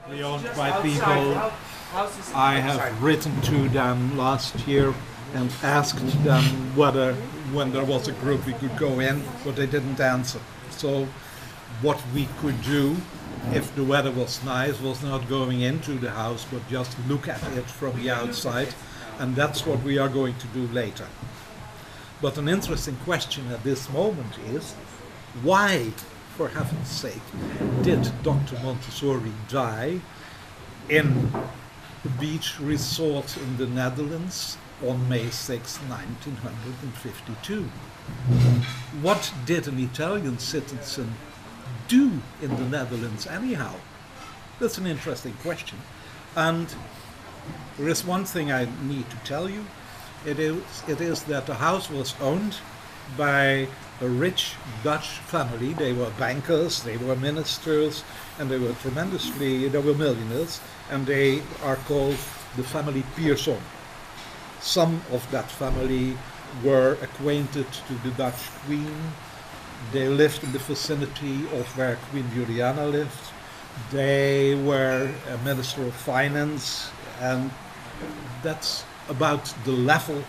privately owned by people. I have written to them last year and asked them whether, when there was a group, we could go in, but they didn't answer. So what we could do, if the weather was nice, was not going into the house, but just look at it from the outside, and that's what we are going to do later. But an interesting question at this moment is, why, for heaven's sake, did Dr. Montessori die in a beach resort in the Netherlands on May 6, 1952? What did an Italian citizen do in the Netherlands anyhow? That's an interesting question. And there is one thing I need to tell you. It is that the house was owned by a rich Dutch family. They were bankers, they were ministers, and they were millionaires, and they are called the family Pierson. Some of that family were acquainted to the Dutch Queen. They lived in the vicinity of where Queen Juliana lived. They were a minister of finance, and that's about the level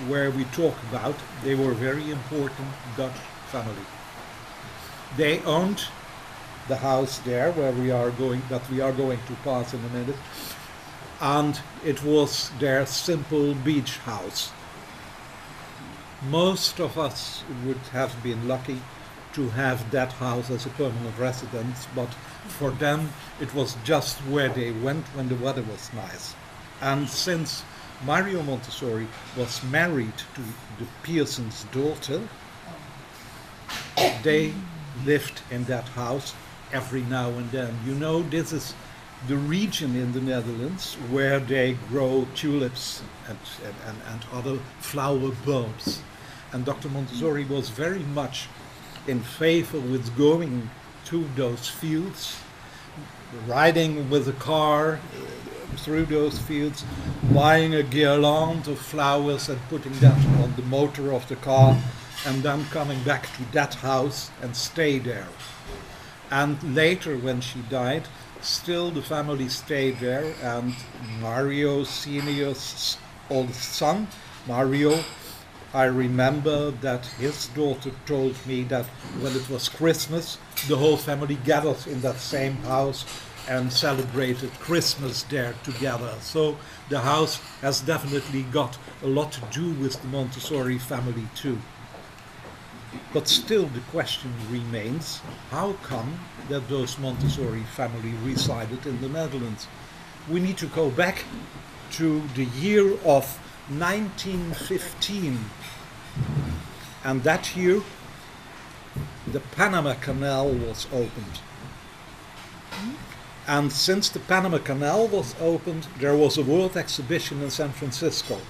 where we talk about. They were a very important Dutch family. They owned the house there where we are going to pass in a minute, and it was their simple beach house. Most of us would have been lucky to have that house as a permanent residence, but for them it was just where they went when the weather was nice. And since Mario Montessori was married to the Pearson's daughter, they lived in that house every now and then. You know, this is the region in the Netherlands where they grow tulips and other flower bulbs. And Dr. Montessori was very much in favor with going to those fields, riding with a car through those fields, buying a guirlande of flowers and putting that on the motor of the car, and then coming back to that house and stay there. And later, when she died, still the family stayed there, and Mario Senior's oldest son, Mario, I remember that his daughter told me that when it was Christmas, the whole family gathered in that same house and celebrated Christmas there together. So the house has definitely got a lot to do with the Montessori family too. But still the question remains, how come that those Montessori family resided in the Netherlands? We need to go back to the year of 1915. And that year, the Panama Canal was opened. And since the Panama Canal was opened, there was a world exhibition in San Francisco.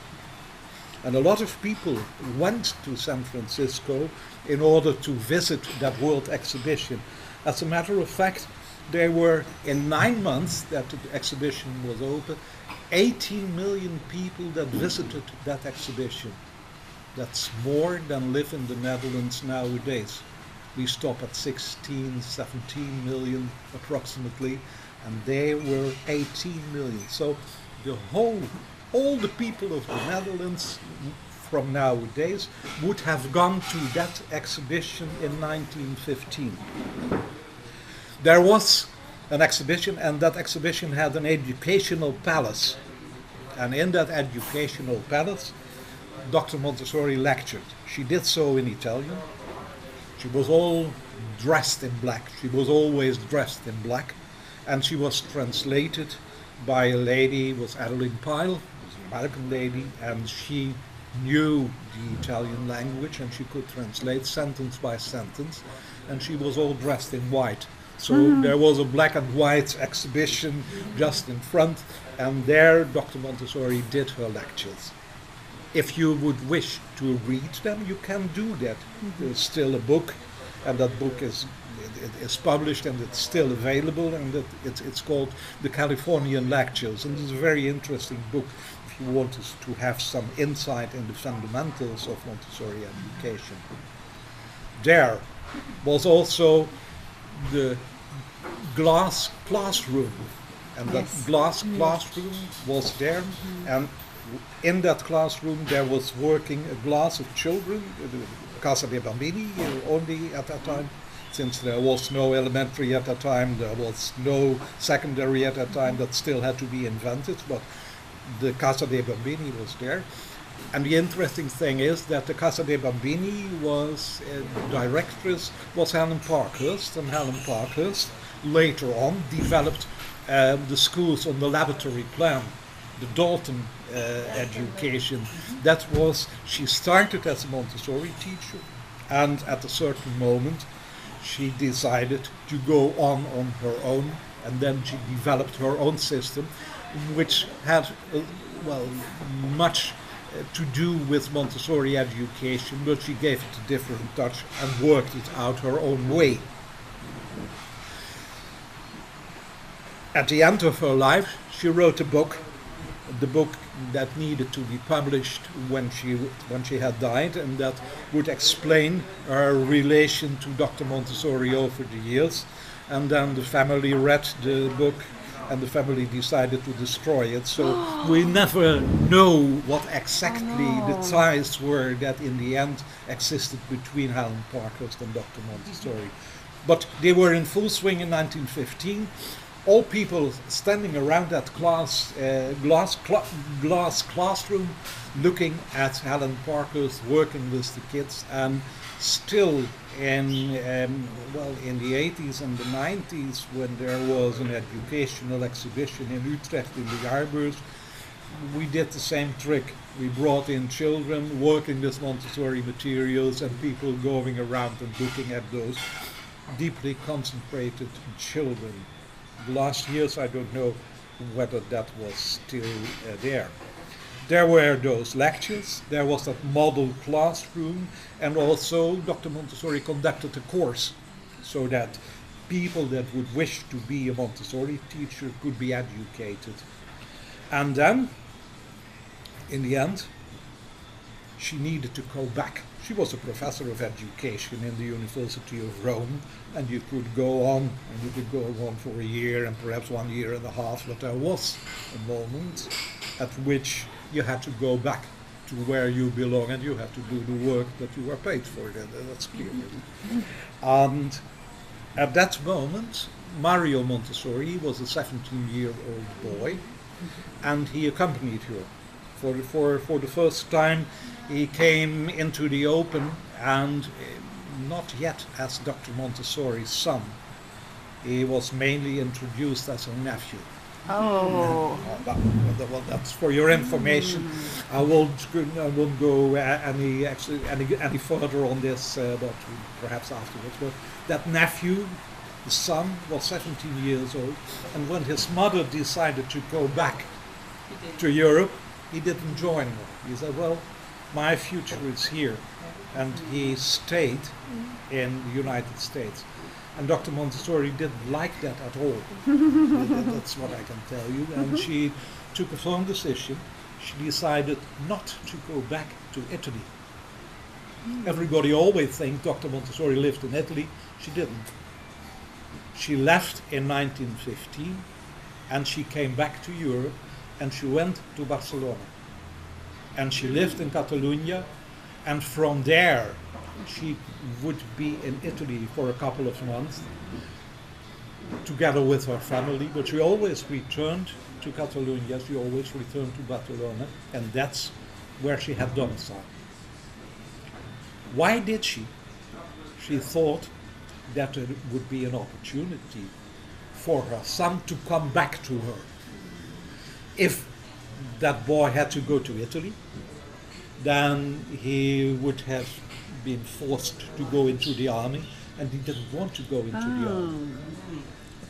And a lot of people went to San Francisco in order to visit that world exhibition. As a matter of fact, there were, in 9 months that the exhibition was open, 18 million people that visited that exhibition. That's more than live in the Netherlands nowadays. We stop at 16, 17 million approximately, and they were 18 million. So all the people of the Netherlands from nowadays would have gone to that exhibition in 1915. There was an exhibition, and that exhibition had an educational palace. And in that educational palace, Dr. Montessori lectured. She did so in Italian. She was all dressed in black. She was always dressed in black. And she was translated by a lady, was Adeline Pyle, was an American lady, and she knew the Italian language and she could translate sentence by sentence. And she was all dressed in white. So there was a black and white exhibition just in front, and there Dr. Montessori did her lectures. If you would wish to read them, you can do that. There's still a book, and that book is published and it's still available, and it's called The Californian Lectures, and it's a very interesting book if you want to have some insight in the fundamentals of Montessori education. There was also the glass classroom, And that glass classroom was there, and in that classroom there was working a class of children, Casa dei Bambini only at that time, since there was no elementary at that time, there was no secondary at that time, that still had to be invented, but the Casa dei Bambini was there. And the interesting thing is that the Casa dei Bambini was, the directress was Helen Parkhurst, and Helen Parkhurst later on developed the schools on the laboratory plan, the Dalton education. That was, she started as a Montessori teacher, and at a certain moment she decided to go on her own, and then she developed her own system, which had much to do with Montessori education, but she gave it a different touch and worked it out her own way. At the end of her life, she wrote a book, the book that needed to be published when she had died, and that would explain her relation to Dr. Montessori over the years. And then the family read the book, and the family decided to destroy it. So we never know what exactly the ties were that in the end existed between Helen Parkhurst and Dr. Montessori. But they were in full swing in 1915. All people standing around that glass classroom, looking at Helen Parkhurst working with the kids, and still in the 80s and the 90s, when there was an educational exhibition in Utrecht in the Jaarbeurs, we did the same trick. We brought in children working with Montessori materials, and people going around and looking at those deeply concentrated children. The last years I don't know whether that was still there. There were those lectures, there was that model classroom, and also Dr. Montessori conducted a course so that people that would wish to be a Montessori teacher could be educated. And then, in the end, she needed to go back. She was a professor of education in the University of Rome, and you could go on, and you could go on for a year and perhaps 1 year and a half, but there was a moment at which you had to go back to where you belong, and you had to do the work that you were paid for. That's clear. And at that moment, Mario Montessori was a 17-year-old boy, and he accompanied her. For the first time, he came into the open, and not yet as Dr. Montessori's son. He was mainly introduced as a nephew. Oh. Well, that's for your information. I won't go any further on this, but perhaps afterwards. But that nephew, the son, was 17 years old, and when his mother decided to go back to Europe, he didn't join her. He said, "Well, my future is here," and he stayed in the United States. And Dr. Montessori didn't like that at all. That's what I can tell you. And she took a firm decision. She decided not to go back to Italy. Everybody always thinks Dr. Montessori lived in Italy. She didn't. She left in 1915, and she came back to Europe, and she went to Barcelona. And she lived in Catalonia, and from there she would be in Italy for a couple of months together with her family, but she always returned to Catalonia, she always returned to Barcelona, and that's where she had domicile. Why did she? She thought that there would be an opportunity for her son to come back to her. If that boy had to go to Italy, then he would have been forced to go into the army, and he didn't want to go into the army.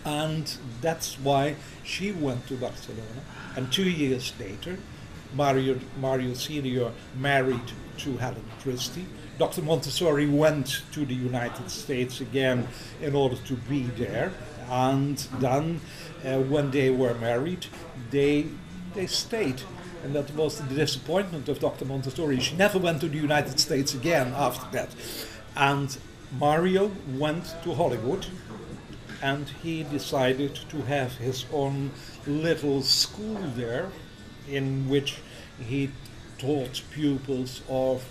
And that's why she went to Barcelona, and 2 years later Mario Senior married to Helen Christie. Dr. Montessori went to the United States again in order to be there, and then when they were married, they stayed. And that was the disappointment of Dr. Montessori. She never went to the United States again after that. And Mario went to Hollywood, and he decided to have his own little school there, in which he taught pupils of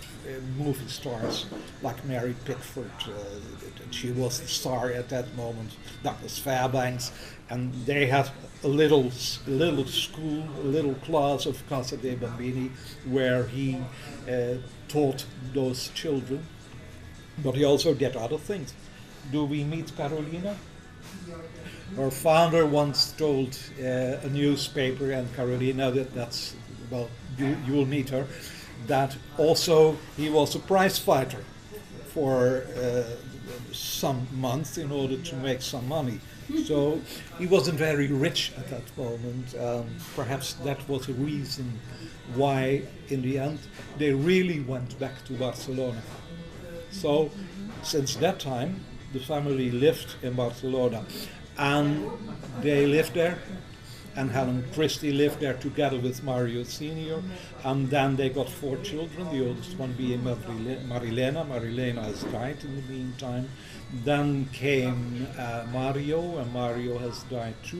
movie stars like Mary Pickford. She was the star at that moment. Douglas Fairbanks, and they had a little school, a little class of Casa dei Bambini, where he taught those children. But he also did other things. Do we meet Carolina? Her father once told a newspaper, and Carolina, that's, well, you will meet her, that also he was a prize fighter for some months in order to make some money. So he wasn't very rich at that moment. Perhaps that was a reason why, in the end, they really went back to Barcelona. So, since that time, the family lived in Barcelona, and they lived there, and Helen Christie lived there together with Mario Sr., and then they got 4 children, the oldest one being Marilena. Marilena has died in the meantime. Then came Mario, and Mario has died too.